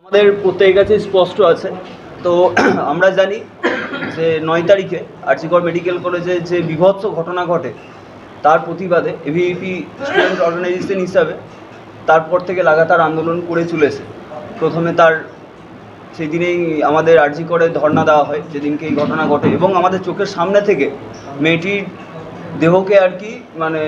আমাদের প্রত্যেকের কাছে স্পষ্ট আছে। তো আমরা জানি যে 9 তারিখে আরজিকর মেডিকেল কলেজে যে বিভৎস ঘটনা ঘটে তার প্রতিবাদে এবিভিপি স্টুডেন্ট অর্গানাইজেশন হিসাবে তারপর থেকে লাগাতার আন্দোলন করে চলেছে। প্রথমে তার সেই দিনেই আমাদের আরজিকরে ধর্ণা দেওয়া হয় যেদিনকে এই ঘটনা ঘটে, এবং আমাদের চোখের সামনে থেকে মেয়েটির দেহকে আর কি মানে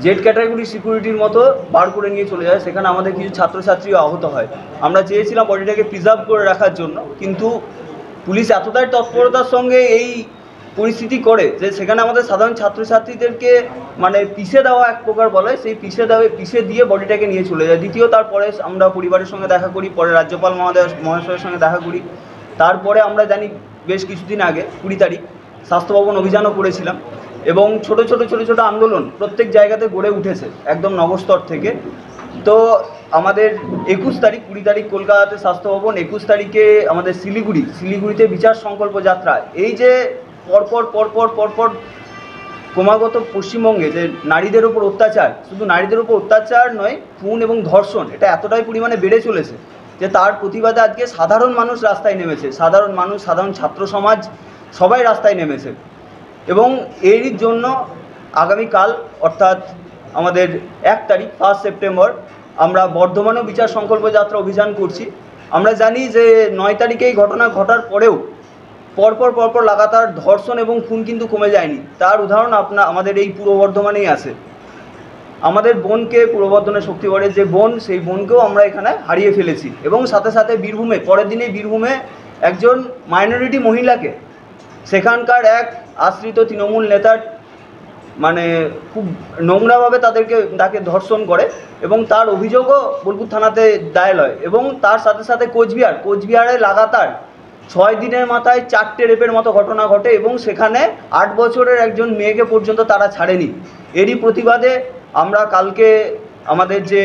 জেড ক্যাটাগরি সিকিউরিটির মতো বার করে নিয়ে চলে যায়। সেখানে আমাদের কিছু ছাত্রছাত্রীও আহত হয়। আমরা চেয়েছিলাম বডিটাকে প্রিজার্ভ করে রাখার জন্য, কিন্তু পুলিশ এতটাই তৎপরতার সঙ্গে এই পরিস্থিতি করে যে সেখানে আমাদের সাধারণ ছাত্রছাত্রীদেরকে মানে পিষে দেওয়া এক প্রকার বলে, সেই পিষে দিয়ে বডিটাকে নিয়ে চলে যায়। দ্বিতীয় তারপরে আমরা পরিবারের সঙ্গে দেখা করি, পরে রাজ্যপাল মহাশয়ের সঙ্গে দেখা করি। তারপরে আমরা জানি বেশ কিছুদিন আগে 20 তারিখ স্বাস্থ্য ভবন অভিযানও করেছিলাম, এবং ছোট ছোট আন্দোলন প্রত্যেক জায়গাতে গড়ে উঠেছে একদম নগরস্তর থেকে। তো আমাদের 21 তারিখ, 20 তারিখ কলকাতাতে স্বাস্থ্য ভবন, 21 তারিখে আমাদের শিলিগুড়িতে বিচার সংকল্প যাত্রা। এই যে পরপর ক্রমাগত পশ্চিমবঙ্গে যে নারীদের ওপর অত্যাচার, শুধু নারীদের ওপর অত্যাচার নয়, খুন এবং ধর্ষণ এটা এতটাই পরিমাণে বেড়ে চলেছে যে তার প্রতিবাদে আজকে সাধারণ মানুষ রাস্তায় নেমেছে। সাধারণ মানুষ, সাধারণ ছাত্র সমাজ সবাই রাস্তায় নেমেছে। এবং এরই জন্য আগামীকাল অর্থাৎ আমাদের 1 তারিখ 1 সেপ্টেম্বর আমরা বর্ধমানেও বিচার সংকল্প যাত্রা অভিযান করছি। আমরা জানি যে 9 তারিখে এই ঘটনা ঘটার পরেও পরপর লাগাতার ধর্ষণ এবং খুন কিন্তু কমে যায়নি। তার উদাহরণ আমাদের এই পূর্ব বর্ধমানেই আছে। আমাদের বোনকে, পূর্ব বর্ধমানের শক্তিগড়ের যে বোন, সেই বোনকেও আমরা এখানে হারিয়ে ফেলেছি। এবং সাথে বীরভূমে পরের দিনেই বীরভূমে একজন মাইনরিটি মহিলাকে সেখানকার এক আশ্রিত তৃণমূল নেতার মানে খুব নোংরাভাবে তাকে ধর্ষণ করে, এবং তার অভিযোগও বোলপুর থানাতে দায়ের হয়। এবং তার সাথে কোচবিহারে লাগাতার 6 দিনের মাথায় 4টে রেপের মতো ঘটনা ঘটে, এবং সেখানে 8 বছরের একজন মেয়েকে পর্যন্ত তারা ছাড়েনি। এরই প্রতিবাদে আমরা কালকে আমাদের যে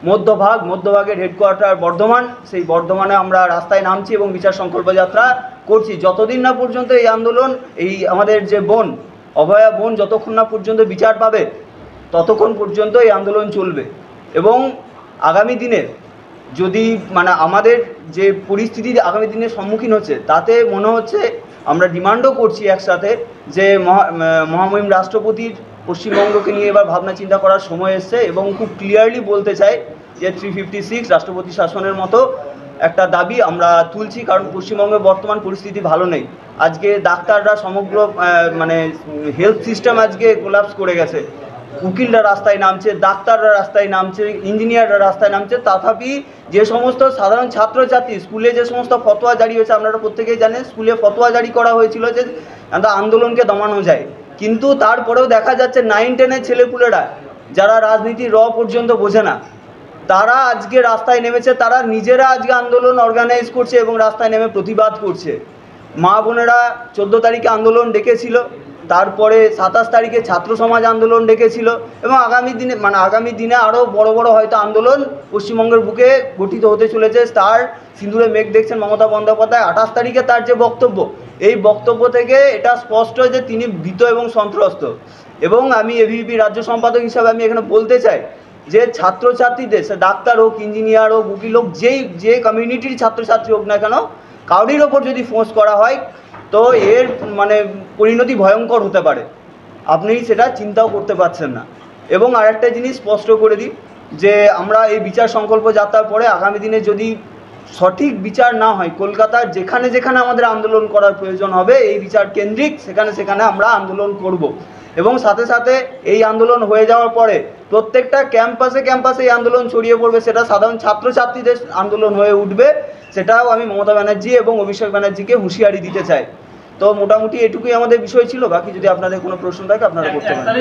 মধ্যভাগের হেডকোয়ার্টার বর্ধমান, সেই বর্ধমানে আমরা রাস্তায় নামছি এবং বিচার সংকল্প যাত্রা করছি। যতদিন না পর্যন্ত এই আন্দোলন, এই আমাদের যে বোন অভয়া বোন যতক্ষণ না পর্যন্ত বিচার পাবে ততক্ষণ পর্যন্ত এই আন্দোলন চলবে। এবং আগামী দিনে যদি মানে আমাদের যে পরিস্থিতি আগামী দিনে সম্মুখীন হচ্ছে, তাতে মনে হচ্ছে আমরা ডিমান্ডও করছি একসাথে যে মহামহিম রাষ্ট্রপতির পশ্চিমবঙ্গকে নিয়ে এবার ভাবনা চিন্তা করার সময় এসছে। এবং খুব ক্লিয়ারলি বলতে চাই যে 356 রাষ্ট্রপতি শাসনের মতো একটা দাবি আমরা তুলছি, কারণ পশ্চিমবঙ্গের বর্তমান পরিস্থিতি ভালো নেই। আজকে ডাক্তাররা সমগ্র মানে হেলথ সিস্টেম আজকে কোলাপস করে গেছে। উকিলরা রাস্তায় নামছে, ডাক্তাররা রাস্তায় নামছে, ইঞ্জিনিয়াররা রাস্তায় নামছে। তথাপি যে সমস্ত সাধারণ ছাত্রছাত্রী স্কুলে যে সমস্ত ফতোয়া জারি হয়েছে, আপনারা প্রত্যেকেই জানেন স্কুলে ফতোয়া জারি করা হয়েছিল যে আন্দোলনকে দমানো যায়, কিন্তু তারপরেও দেখা যাচ্ছে 9-10-এর ছেলেপুলেরা যারা রাজনীতির পর্যন্ত বোঝে না, তারা আজকে রাস্তায় নেমেছে। তারা নিজেরা আজকে আন্দোলন অর্গানাইজ করছে এবং রাস্তায় নেমে প্রতিবাদ করছে। মা বোনেরা 14 তারিখে আন্দোলন ডেকেছিল, তারপরে 27 তারিখে ছাত্র সমাজ আন্দোলন ডেকেছিল, এবং আগামী দিনে আরও বড় হয়তো আন্দোলন পশ্চিমবঙ্গের বুকে গঠিত হতে চলেছে। তার সিঁদুরে মেঘ দেখছেন মমতা বন্দ্যোপাধ্যায়। 28 তারিখে তার যে বক্তব্য, এই বক্তব্য থেকে এটা স্পষ্ট যে তিনি ভীত এবং সন্ত্রস্ত। এবং আমি এবিভিপি রাজ্য সম্পাদক হিসাবে আমি এখানে বলতে চাই যে ছাত্রছাত্রীদের, সে ডাক্তার হোক, ইঞ্জিনিয়ার হোক, উকিল হোক, যে কমিউনিটির ছাত্রছাত্রী হোক না কেন, কাউরির ওপর যদি ফোর্স করা হয় তো এর মানে পরিণতি ভয়ঙ্কর হতে পারে। আপনি সেটা চিন্তাও করতে পারছেন না। এবং আরেকটা জিনিস স্পষ্ট করে দিই যে আমরা এই বিচার সংকল্প যাত্রার পরে আগামী দিনে যদি সঠিক বিচার না হয়, কলকাতার যেখানে আমাদের আন্দোলন করার প্রয়োজন হবে এই বিচার কেন্দ্রিক, সেখানে আমরা আন্দোলন করব। এবং সাথে এই আন্দোলন হয়ে যাওয়ার পরে প্রত্যেকটা ক্যাম্পাসে এই আন্দোলন ছড়িয়ে পড়বে, সেটা সাধারণ ছাত্রছাত্রীদের আন্দোলন হয়ে উঠবে। সেটাও আমি মমতা ব্যানার্জি এবং অভিষেক ব্যানার্জিকে হুঁশিয়ারি দিতে চাই। তো মোটামুটি এটুকুই আমাদের বিষয় ছিল। বাকি যদি আপনাদের কোনো প্রশ্ন থাকে আপনারা করতে পারেন।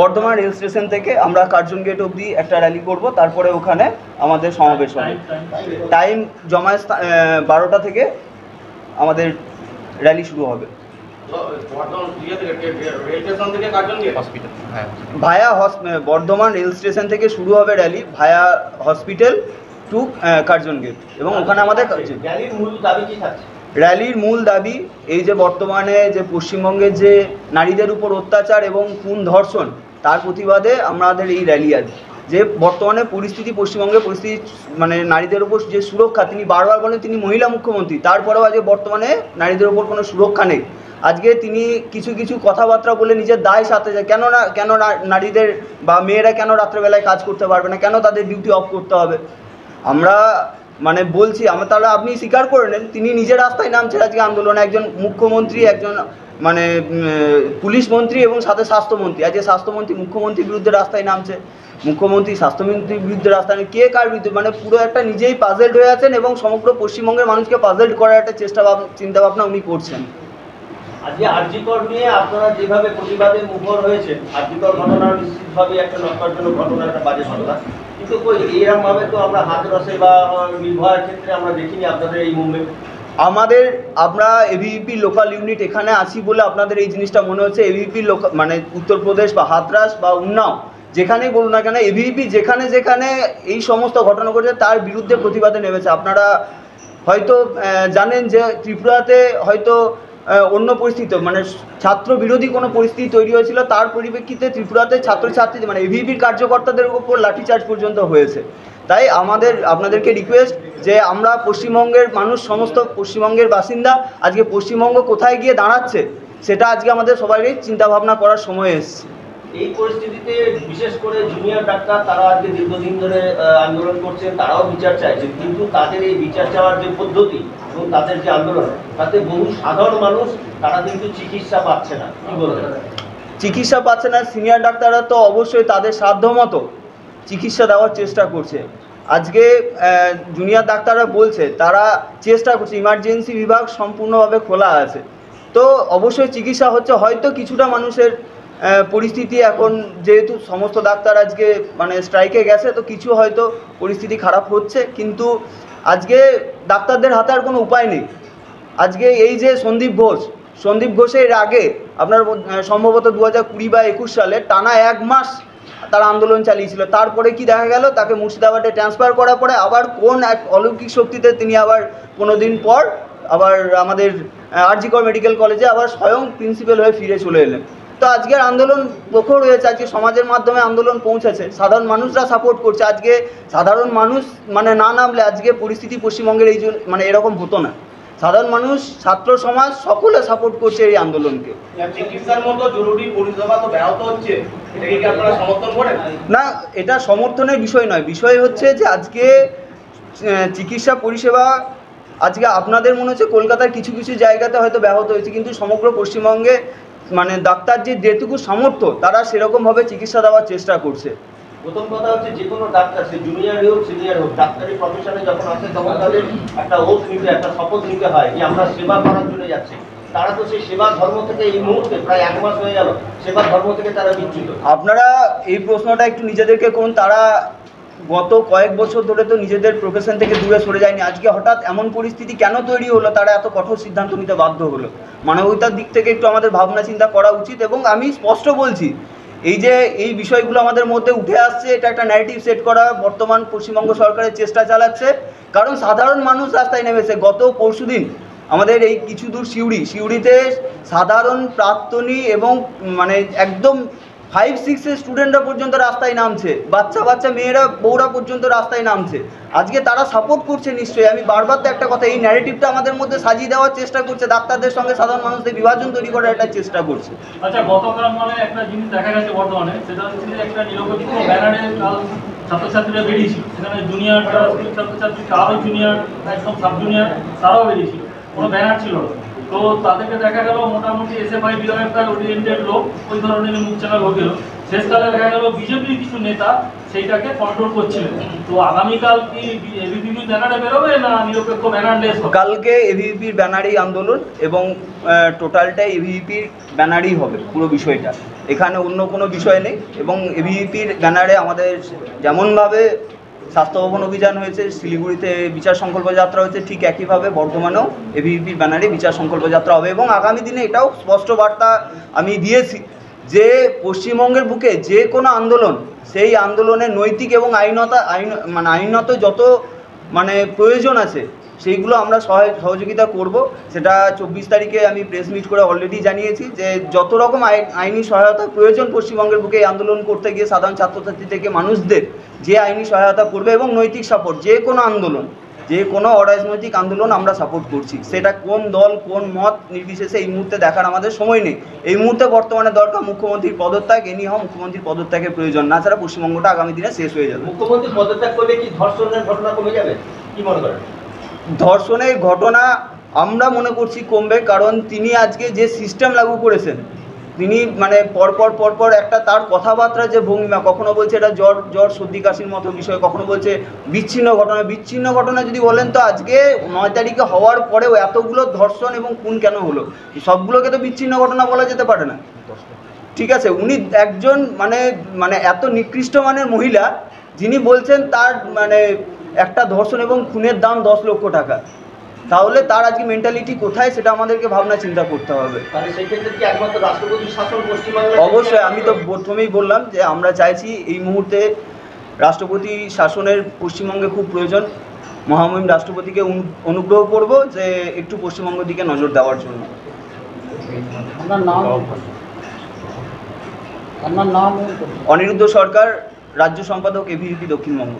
বর্ধমান রেল স্টেশন থেকে আমরা কার্জন গেট অবধি একটা র্যালি করব, তারপরে ওখানে আমাদের সমাবেশ হবে। টাইম জমায়েত 12টা থেকে আমাদের র্যালি শুরু হবে। ভায়া বর্ধমান রেল স্টেশন থেকে শুরু হবে র্যালি, ভায়া হসপিটাল টু কার্জন গেট। এবং ওখানে আমাদের র্যালির মূল দাবি এই যে বর্তমানে যে পশ্চিমবঙ্গের যে নারীদের উপর অত্যাচার এবং খুন ধর্ষণ, তার প্রতিবাদে আমাদের এই র্যালি আছে। যে বর্তমানে পরিস্থিতি, পশ্চিমবঙ্গের পরিস্থিতি মানে নারীদের ওপর যে সুরক্ষা, তিনি বারবার বলেন তিনি মহিলা মুখ্যমন্ত্রী, তারপরেও আজকে বর্তমানে নারীদের ওপর কোনো সুরক্ষা নেই। আজকে তিনি কিছু কিছু কথাবার্তা বলে নিজের দায় সাথে যায়, কেন নারীদের বা মেয়েরা কেন রাত্রেবেলায় কাজ করতে পারবে না, কেন তাদের ডিউটি অফ করতে হবে। আমরা মানে বলছি, তাহলে আপনি স্বীকার করে নেন তিনি নিজের রাস্তায় নামছেন আজকে আন্দোলনে, একজন মুখ্যমন্ত্রী, একজন মানে পুলিশ মন্ত্রী এবং সাথে স্বাস্থ্যমন্ত্রী। আজকে স্বাস্থ্যমন্ত্রী মুখ্যমন্ত্রীর বিরুদ্ধে রাস্তায় নামছে, মুখ্যমন্ত্রী স্বাস্থ্যমন্ত্রীর বিরুদ্ধে রাস্তায়, কে কার বিরুদ্ধে, মানে পুরো একটা নিজেই পাজেলড হয়ে আছেন এবং সমগ্র পশ্চিমবঙ্গের মানুষকে পাজেলড করার একটা চিন্তাভাবনা উনি করছেন। আজকে আরজিকর নিয়ে আপনারা যেভাবে প্রতিবাদে মুখর হয়েছেন, আরজিকর ঘটনা নিশ্চিতভাবে একটা নকারজনক ঘটনা, একটা বাজে ঘটনা, কিন্তু এরকম ভাবে তো আমরা হাতরসে বা নির্ভয়ের ক্ষেত্রে আমরা দেখিনি আপনাদের এই মুভমেন্ট। আমরা এবিভিপি লোকাল ইউনিট এখানে আছি বলে আপনাদের এই জিনিসটা মনে হচ্ছে। এবিভিপি মানে উত্তরপ্রদেশ বা হাতরাস বা উন্নাও যেখানেই বলুন না কেন, এবিভিপি যেখানে যেখানে এই সমস্ত ঘটনা ঘটেছে তার বিরুদ্ধে প্রতিবাদে নেমেছে। আপনারা হয়তো জানেন যে ত্রিপুরাতে হয়তো অন্য পরিস্থিতি, মানে ছাত্র বিরোধী কোনো পরিস্থিতি তৈরি হয়েছিল, তার পরিপ্রেক্ষিতে ত্রিপুরাতে ছাত্রছাত্রী মানে এবিভিপির কার্যকর্তাদের উপর লাঠিচার্জ পর্যন্ত হয়েছে। তাই আপনাদেরকে রিকোয়েস্ট যে আমরা পশ্চিমবঙ্গের মানুষ, সমস্ত পশ্চিমবঙ্গের বাসিন্দা, আজকে পশ্চিমবঙ্গ কোথায় গিয়ে দাঁড়াচ্ছে সেটা আজকে আমাদের সবারই চিন্তাভাবনা করার সময় এসেছে। এই পরিস্থিতিতে বিশেষ করে জুনিয়র ডাক্তার তারা আজকে দীর্ঘদিন ধরে আন্দোলন করছেন, তারাও বিচার চাইছেন, কিন্তু তাদের এই বিচার চাওয়ার যে পদ্ধতি এবং তাদের যে আন্দোলন, তাতে বহু সাধারণ মানুষ তারা কিন্তু চিকিৎসা পাচ্ছে না। কি বলবেন? চিকিৎসা পাচ্ছে না, সিনিয়র ডাক্তাররা তো অবশ্যই তাদের সাধ্যমতো চিকিৎসা দেওয়ার চেষ্টা করছে। আজকে জুনিয়র ডাক্তাররা বলছে তারা চেষ্টা করছে, ইমার্জেন্সি বিভাগ সম্পূর্ণভাবে খোলা আছে, তো অবশ্যই চিকিৎসা হচ্ছে। হয়তো কিছুটা মানুষের পরিস্থিতি এখন, যেহেতু সমস্ত ডাক্তার আজকে মানে স্ট্রাইকে গেছে, তো কিছু হয়তো পরিস্থিতি খারাপ হচ্ছে, কিন্তু আজকে ডাক্তারদের হাতে আর কোনো উপায় নেই। আজকে এই যে সন্দীপ ঘোষের আগে আপনার সম্ভবত 2020 বা 21 সালে টানা 1 মাস তারা আন্দোলন চালিয়েছিল, তারপরে কি দেখা গেল, তাকে মুর্শিদাবাদে ট্রান্সফার করার পরে আবার কোন এক অলৌকিক শক্তিতে তিনি আবার 15 দিন পর আবার আমাদের আরজিকর মেডিকেল কলেজে আবার স্বয়ং প্রিন্সিপাল হয়ে ফিরে চলে এলেন। তো আজকের আন্দোলন প্রখর হয়েছে, আজকে সমাজের মাধ্যমে আন্দোলন পৌঁছেছে, সাধারণ মানুষরা সাপোর্ট করছে। আজকে সাধারণ মানুষ মানে না নামলে আজকে পরিস্থিতি পশ্চিমবঙ্গের এই মানে এরকম হতো না। সাধারণ মানুষ, ছাত্র সমাজ সকলে সাপোর্ট করছে এই আন্দোলনকে। চিকিৎসার মতো জরুরি পরিষেবা তো ব্যাহত হচ্ছে, এটাকে কি আপনারা সমর্থন করেন? না, এটা সমর্থনের বিষয় নয়, বিষয় হচ্ছে যে আজকে চিকিৎসা পরিষেবা আজকে আপনাদের মনে হচ্ছে কলকাতার কিছু কিছু জায়গাতে হয়তো ব্যাহত হয়েছে, কিন্তু সমগ্র পশ্চিমবঙ্গে মানে ডাক্তার যে যেটুকু সামর্থ্য তারা সেরকমভাবে চিকিৎসা দেওয়ার চেষ্টা করছে। প্রথম কথা হচ্ছে যে কোনো ডাক্তার, সে জুনিয়র হোক সিনিয়র হোক, ডাক্তারি প্রফেশনে যখন আসে তখন তাদের একটা ওথ নিতে, একটা শপথ নিতে হয় যে আমরা সেবা করার জন্য যাচ্ছি। তারা তো সেই সেবা ধর্ম থেকে এই মুহূর্তে প্রায় 1 মাস হয়ে গেল, সেবা ধর্ম থেকে তারা বিচ্যুত। আপনারা এই প্রশ্নটা একটু নিজেদেরকে করুন, তারা গত কয়েক বছর ধরে তো নিজেদের প্রফেশন থেকে দূরে সরে যায়নি, আজকে হঠাৎ এমন পরিস্থিতি কেন তৈরি হলো, তারা এত কঠোর সিদ্ধান্ত নিতে বাধ্য হলো? মানবিকতার দিক থেকে একটু আমাদের ভাবনা চিন্তা করা উচিত। এবং আমি স্পষ্ট বলছি, এই বিষয়গুলো আমাদের মধ্যে উঠে আসছে, এটা একটা ন্যারেটিভ সেট করা বর্তমান পশ্চিমবঙ্গ সরকারের চেষ্টা চালাচ্ছে, কারণ সাধারণ মানুষ রাস্তায় নেমেছে। গত পরশুদিন আমাদের এই কিছু দূর সিউড়িতে সাধারণ প্রাক্তনী এবং মানে একদম 5-6 স্টুডেন্টরা পর্যন্ত রাস্তায় নামছে, বাচ্চা মেয়েরা বউরা পর্যন্ত রাস্তায় নামছে। আজকে তারা সাপোর্ট করছে নিশ্চয়ই। আমি বারবার তো একটা কথা, এই ন্যারেটিভটা আমাদের মধ্যে সাজিয়ে দেওয়ার চেষ্টা করছে, ডাক্তারদের সঙ্গে সাধারণ মানুষদের বিভাজন তৈরি করার একটা চেষ্টা করছে। আচ্ছা, গতকাল মানে একটা জিনিস দেখা গেছে বর্তমানে, সেটা হচ্ছে যে একটা নিরপেক্ষ ব্যানারে ছাত্রছাত্রীরা বেরিয়েছিল, সেখানে জুনিয়র ছাত্রছাত্রী, আরও জুনিয়র, একদম সাব জুনিয়র, তারাও বেরিয়েছিল, কোনো ব্যানার ছিল না। তো তাদেরকে দেখা গেল মোটামুটি এসএফআই বিধায়করা ওরিয়েন্টেড লোক, ওই ধরনের মুখ চালা ঘটেল। শেষকালে দেখা গেল বিজেপির কিছু নেতা সেইটাকে কন্ট্রোল করছিলেন। তো আগামীকাল কি এবিভিপি ব্যানারে বেরোবে না নিরপেক্ষ ব্যানারলেস? কালকে এবিভিপির ব্যানারেই আন্দোলন এবং টোটালটাই এবিভিপির ব্যানারই হবে পুরো বিষয়টা, এখানে অন্য কোনো বিষয় নেই। এবং এবিভিপির ব্যানারে আমাদের যেমনভাবে স্বাস্থ্য ভবন অভিযান হয়েছে, শিলিগুড়িতে বিচার সংকল্প যাত্রা হয়েছে, ঠিক একইভাবে বর্ধমানেও এবিভিপির ব্যানারে বিচার সংকল্প যাত্রা হবে। এবং আগামী দিনে এটাও স্পষ্ট বার্তা আমি দিয়েছি যে পশ্চিমবঙ্গের বুকে যে কোনো আন্দোলন, সেই আন্দোলনের নৈতিক এবং আইনত যত মানে প্রয়োজন আছে সেইগুলো আমরা সহযোগিতা করব। সেটা 24 তারিখে আমি প্রেস মিট করে অলরেডি জানিয়েছি যে যত রকম আইনি সহায়তা প্রয়োজন পশ্চিমবঙ্গের বুকে এই আন্দোলন করতে গিয়ে সাধারণ ছাত্রছাত্রী থেকে মানুষদের যে আইনি সহায়তা করবে এবং নৈতিক সাপোর্ট, যে কোনো আন্দোলন, যে কোনো অরাজনৈতিক আন্দোলন আমরা সাপোর্ট করছি। সেটা কোন দল কোন মত নির্বিশেষে এই মুহূর্তে দেখার আমাদের সময় নেই। এই মুহূর্তে বর্তমানে দরকার মুখ্যমন্ত্রীর পদত্যাগ। এনিহাও মুখ্যমন্ত্রীর পদত্যাগের প্রয়োজন, না ছাড়া পশ্চিমবঙ্গটা আগামী দিনে শেষ হয়ে যাবে। মুখ্যমন্ত্রী পদত্যাগ করলে কি ধর্ষণের ঘটনা কমে যাবে, কি মনে করেন? ধর্ষণের ঘটনা আমরা মনে করছি কমবে, কারণ তিনি আজকে যে সিস্টেম লাগু করেছেন, তিনি মানে পরপর একটা তার কথাবার্তা যে ভঙ্গিমা, কখনো বলছে এটা জ্বর সর্দি কাশির মতো বিষয়, কখনো বলছে বিচ্ছিন্ন ঘটনা যদি বলেন তো আজকে 9 তারিখে হওয়ার পরেও এতগুলো ধর্ষণ এবং খুন কেন হলো? সবগুলোকে তো বিচ্ছিন্ন ঘটনা বলা যেতে পারে না। ঠিক আছে, উনি একজন মানে এত নিকৃষ্ট মানের মহিলা, যিনি বলছেন তার মানে একটা ধর্ষণ এবং খুনের দাম 10 লক্ষ টাকা। তাহলে তার আজকে মেন্টালিটি কোথায় সেটা আমাদেরকে ভাবনা চিন্তা করতে হবে। তাহলে সেই ক্ষেত্রে কি একমাত্র রাষ্ট্রপতির শাসন পশ্চিমবাংলায়? অবশ্যই, আমি তো প্রথমেই বললাম যে আমরা চাইছি এই মুহূর্তে রাষ্ট্রপতি শাসনের পশ্চিমবঙ্গে খুব প্রয়োজন। মহামহিম রাষ্ট্রপতিকে অনুগ্রহ করব যে একটু পশ্চিমবঙ্গের দিকে নজর দেওয়ার জন্য। আপনার নাম? অনিরুদ্ধ সরকার, রাজ্য সম্পাদক এবিভিপি দক্ষিণবঙ্গ।